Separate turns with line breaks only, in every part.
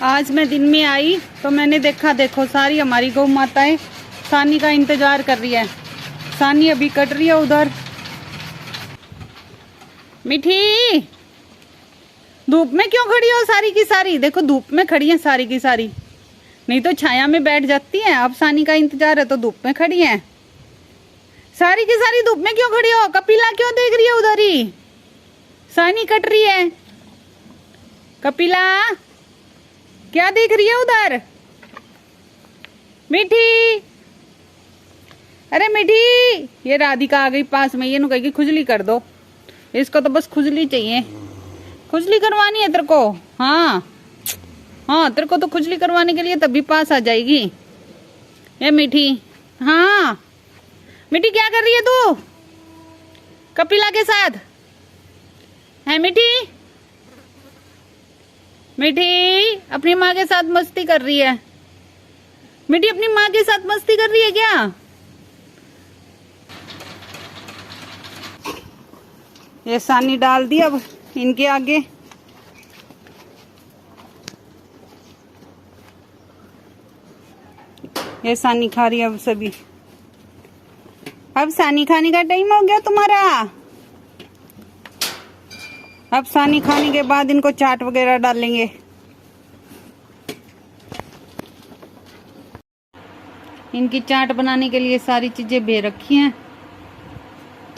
आज मैं दिन में आई तो मैंने देखा, देखो सारी हमारी गौ माताएं सानी का इंतजार कर रही है। सानी अभी कट रही है उधर। मीठी, धूप में क्यों खड़ी हो सारी की सारी? देखो धूप में खड़ी है सारी की सारी, नहीं तो छाया में बैठ जाती है। अब सानी का इंतजार है तो धूप में खड़ी है। सारी की सारी धूप में क्यों खड़ी हो? कपिला क्यों देख रही है उधर ही? सानी कट रही है। कपिला क्या देख रही है उधर? मीठी, अरे मीठी, ये राधिका आ गई पास में। ये नु कहेगी खुजली कर दो। इसको तो बस खुजली चाहिए। खुजली करवानी है तेरे को? हाँ हाँ, तेरे को तो खुजली करवाने के लिए तभी पास आ जाएगी ये मीठी। हाँ मीठी, क्या कर रही है तू कपिला के साथ? है मीठी? मीठी अपनी माँ के साथ मस्ती कर रही है। मीठी अपनी माँ के साथ मस्ती कर रही है क्या? ये सानी डाल दी अब इनके आगे। ये सानी खा रही है अब सभी। अब सानी खाने का टाइम हो गया तुम्हारा। अब सानी खाने के बाद इनको चाट वगैरह डालेंगे। इनकी चाट बनाने के लिए सारी चीजें भे रखी हैं।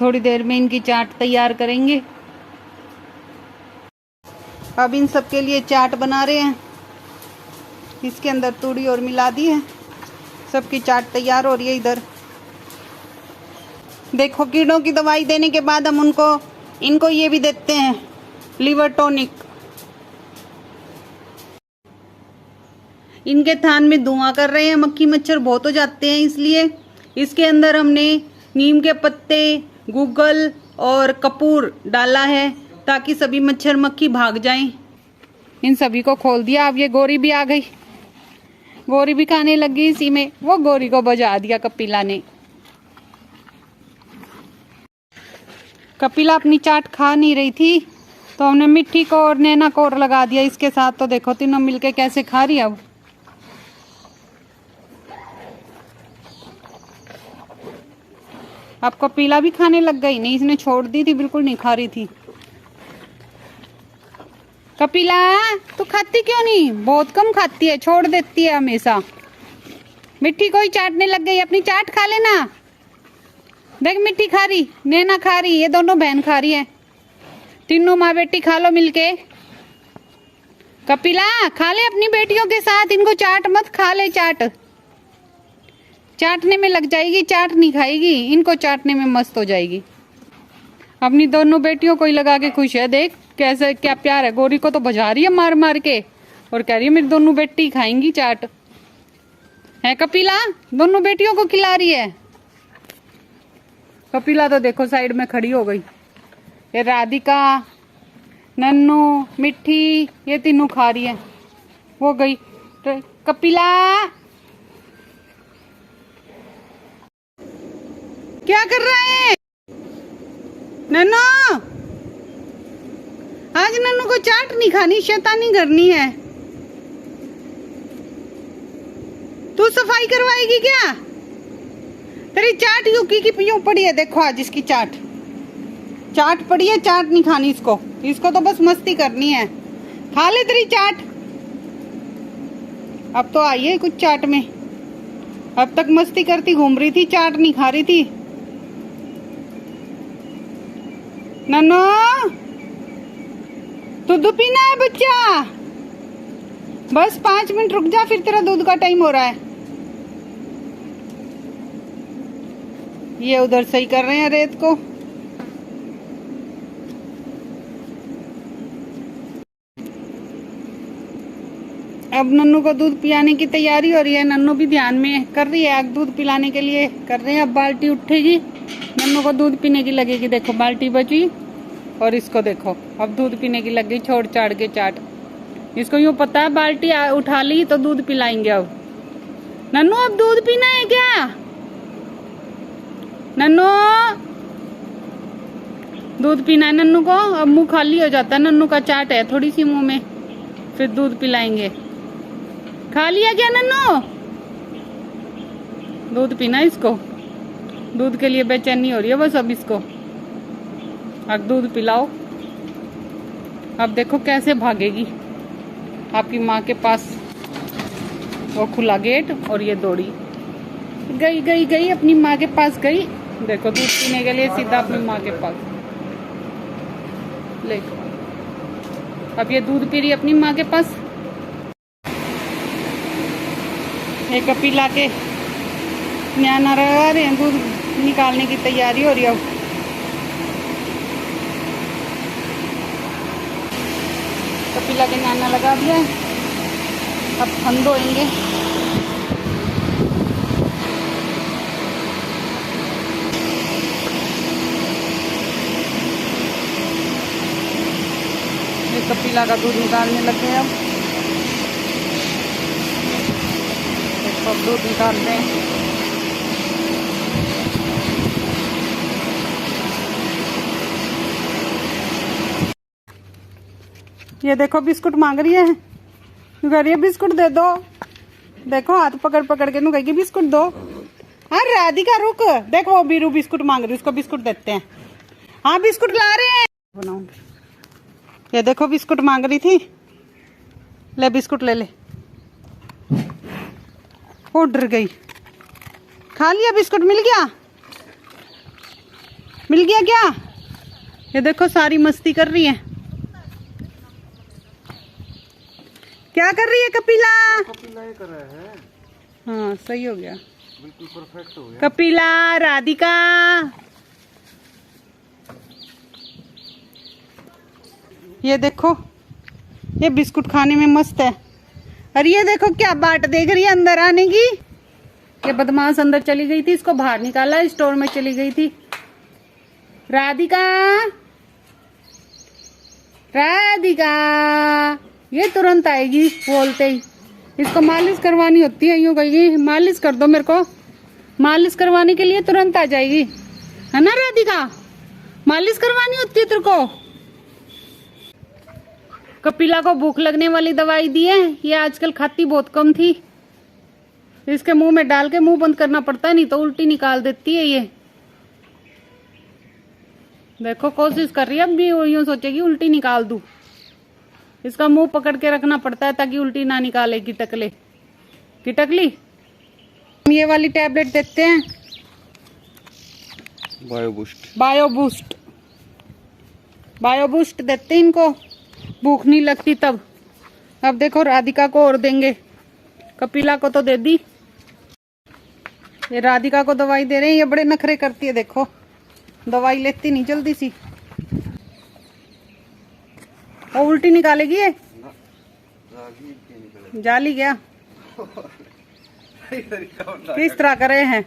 थोड़ी देर में इनकी चाट तैयार करेंगे। अब इन सब के लिए चाट बना रहे हैं। इसके अंदर तूड़ी और मिला दी है। सबकी चाट तैयार हो रही है। इधर देखो, कीड़ों की दवाई देने के बाद हम इनको ये भी देते हैं, लिवर टॉनिक। इनके थान में धुआं कर रहे हैं, मक्खी मच्छर बहुत हो जाते हैं, इसलिए इसके अंदर हमने नीम के पत्ते, गूगल और कपूर डाला है ताकि सभी मच्छर मक्खी भाग जाएं। इन सभी को खोल दिया। अब ये गोरी भी आ गई। गोरी भी खाने लग गई इसी में। वो गोरी को बजा दिया कपिला ने। कपिला अपनी चाट खा नहीं रही थी तो हमने मिट्टी को और नैना को और लगा दिया इसके साथ। तो देखो तीनों मिलके कैसे खा रही है। अब कपिला भी खाने लग गई। नहीं, इसने छोड़ दी थी, बिल्कुल नहीं खा रही थी। कपिला तू खाती क्यों नहीं? बहुत कम खाती है, छोड़ देती है हमेशा। मिट्टी को ही चाटने लग गई। अपनी चाट खा लेना। देख मिट्टी खा रही, नैना खा रही, ये दोनों बहन खा रही है। तीनों माँ बेटी खा लो मिलके। कपिला खा ले अपनी बेटियों के साथ। इनको चाट मत, खा ले चाट। चाटने में लग जाएगी, चाट नहीं खाएगी। इनको चाटने में मस्त हो जाएगी। अपनी दोनों बेटियों को ही लगा के खुश है। देख कैसे, क्या प्यार है। गोरी को तो बजा रही है मार मार के और कह रही है मेरी दोनों बेटी खाएंगी चाट। है कपिला? दोनों बेटियों को खिला रही है। कपिला तो देखो साइड में खड़ी हो गई। ये राधिका, नन्नू, मिट्टी, ये तीनों खा रही है। वो गई तो कपिला क्या कर रहा है? नन्नू, आज नन्नू को चाट नहीं खानी, शैतानी करनी है। तू सफाई करवाएगी क्या? तेरी चाट यूं पड़ी है। देखो आज इसकी चाट पड़ी है। चाट नहीं खानी इसको तो बस मस्ती करनी है। खा ले तेरी चाट। अब तो आई है कुछ चाट में। अब तक मस्ती करती घूम रही थी, चाट नहीं खा रही थी। नन्नू, दूध पीना है बच्चा? बस 5 मिनट रुक जा, फिर तेरा दूध का टाइम हो रहा है। ये उधर सही कर रहे हैं रेत को। अब नन्नू को दूध पिलाने की तैयारी हो रही है। नन्नू भी ध्यान में कर रही है। दूध पिलाने के लिए कर रहे हैं। अब बाल्टी उठेगी, नन्नू को दूध पीने की लगेगी। देखो बाल्टी बची और इसको देखो अब दूध पीने की लग गई, छोड़ चाड़ के चाट। इसको यूं पता है बाल्टी उठा ली तो दूध पिलाएंगे। अब नन्नू अब दूध पीना है क्या? नन्नू दूध पीना है नन्नू को। अब मुंह खाली हो जाता है। नन्नू का चाट है थोड़ी सी मुंह में, फिर दूध पिलाएंगे। खा लिया क्या नन्नू? दूध पीना इसको, दूध के लिए बेचैनी हो रही है बस अब इसको। अब दूध पिलाओ। अब देखो कैसे भागेगी आपकी माँ के पास। वो खुला गेट और ये दौड़ी गई गई गई अपनी माँ के पास गई। देखो दूध पीने के लिए सीधा अपनी माँ के पास। ले अब ये दूध पी रही अपनी माँ के पास। एक कपिला के न्याना लगा रहे हैं, दूध निकालने की तैयारी हो रही है। कपिला के न्याना लगा दिया है, अब हम धोएंगे। ये कपिला का दूध निकालने लगे हैं। अब दूध निकालते हैं। ये देखो बिस्कुट मांग रही है, कह रही है बिस्कुट दे दो। देखो हाथ पकड़ पकड़ के कहेगी बिस्कुट दो। हाँ राधिका रुक, देखो वो बीरू बिस्कुट मांग रही है, उसको बिस्कुट देते हैं। हाँ बिस्कुट ला रहे हैं, बनाऊंगी। ये देखो बिस्कुट मांग रही थी, ले बिस्कुट ले ले। वो डर गई। खा लिया बिस्कुट? मिल गया? मिल गया क्या? ये देखो सारी मस्ती कर रही है। क्या कर रही है कपिला?
कपिला ये कर रहा है।
हाँ सही हो गया,
बिल्कुल परफेक्ट हो गया।
कपिला राधिका। ये देखो ये बिस्कुट खाने में मस्त है। अरे ये देखो क्या बाट देख रही है अंदर आने की। ये बदमाश अंदर चली गई थी, इसको बाहर निकाला, स्टोर में चली गई थी। राधिका राधिका, ये तुरंत आएगी बोलते ही। इसको मालिश करवानी होती है, यूं कहेगी मालिश कर दो मेरे को। मालिश करवाने के लिए तुरंत आ जाएगी, है ना राधिका? मालिश करवानी होती है तेरे को। कपिला को भूख लगने वाली दवाई दी है, ये आजकल खाती बहुत कम थी। इसके मुंह में डाल के मुंह बंद करना पड़ता है, नहीं तो उल्टी निकाल देती है ये। देखो कोशिश कर रही है, अब भी यूं सोचेगी उल्टी निकाल दूं। इसका मुंह पकड़ के रखना पड़ता है ताकि उल्टी ना निकाले। गिटकले गिटकली। ये वाली टैबलेट देते हैं, बायोबूस्ट बायोबूस्ट देते हैं इनको, भूख नहीं लगती तब। अब देखो राधिका को और देंगे, कपिला को तो दे दी। ये राधिका को दवाई दे रहे हैं, ये बड़े नखरे करती है। देखो दवाई लेती नहीं जल्दी सी, और उल्टी निकालेगी ये। जाली क्या किस तरह करे हैं।